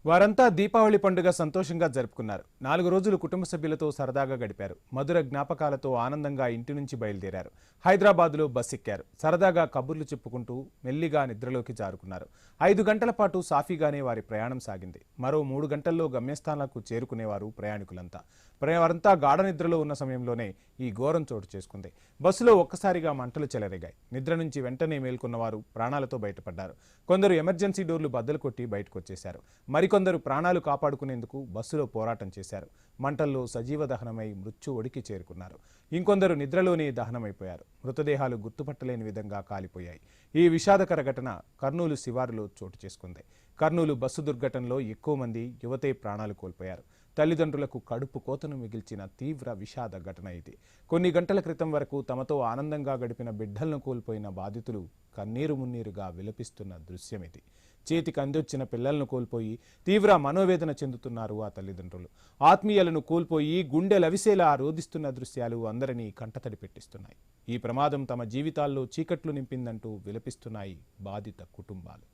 వారంతా దీపావళి పండుగ సంతోషంగా జరుపుకున్నారు. 4 రోజులు కుటుంబ సభ్యులతో సరదాగా గడిపారు. మధుర జ్ఞాపకాలతో ఆనందంగా ఇంటి నుంచి బయలుదేరారు. హైదరాబాద్లో బస్ ఎక్కారు. సరదాగా కబుర్లు చెప్పుకుంటూ మెల్లిగా నిద్రలోకి జారుకున్నారు. 5 గంటల పాటు సాఫీగానే వారి ప్రయాణం సాగింది. మరో 3 గంటల్లో గమ్యస్థానాలకు చేరుకునేవారు ప్రయాణికులంతా. వారంతా గాఢ నిద్రలో ఉన్న సమయంలోనే ఈ ఘోరం చోటు చేసుకుంది. బస్సులో ఒక్కసారిగా మంటలు చెలరేగాయి. నిద్ర నుంచి వెంటనే మేల్కొన్నవారు ప్రాణాలతో బయటపడ్డారు. కొందరు ఎమర్జెన్సీ డోర్లు బద్దలు కొట్టి బయటకు వచ్చేశారు. మరికొందరు ప్రాణాలు కాపాడుకునేందుకు బస్సులో పోరాటం చేశారు. మంటల్లో సజీవ దహనమై మృత్యు ఒడికి చేరుకున్నారు. ఇంకొందరు నిద్రలోనే దహనమైపోయారు. మృతదేహాలు గుర్తుపట్టలేని విధంగా కాలిపోయాయి. ఈ విషాదకర ఘటన కర్నూలు శివారులో చోటు చేసుకుంది. కర్నూలు బస్సు దుర్ఘటనలో ఎక్కువ మంది యువతే ప్రాణాలు కోల్పోయారు. తల్లిదండ్రులకు కడుపు కోతను మిగిల్చిన తీవ్ర విషాద ఘటన ఇది. కొన్ని గంటల క్రితం వరకు తమతో ఆనందంగా గడిపిన బిడ్డలను కోల్పోయిన బాధితులు కన్నీరు మున్నీరుగా విలపిస్తున్న దృశ్యం ఇది. చేతికి అందొచ్చిన పిల్లలను కోల్పోయి తీవ్ర మనోవేదన చెందుతున్నారు ఆ తల్లిదండ్రులు. ఆత్మీయులను కోల్పోయి గుండెలవిసేలా రోదిస్తున్న దృశ్యాలు అందరినీ కంటతడి పెట్టిస్తున్నాయి. ఈ ప్రమాదం తమ జీవితాల్లో చీకట్లు నింపిందంటూ విలపిస్తున్నాయి బాధిత కుటుంబాలు.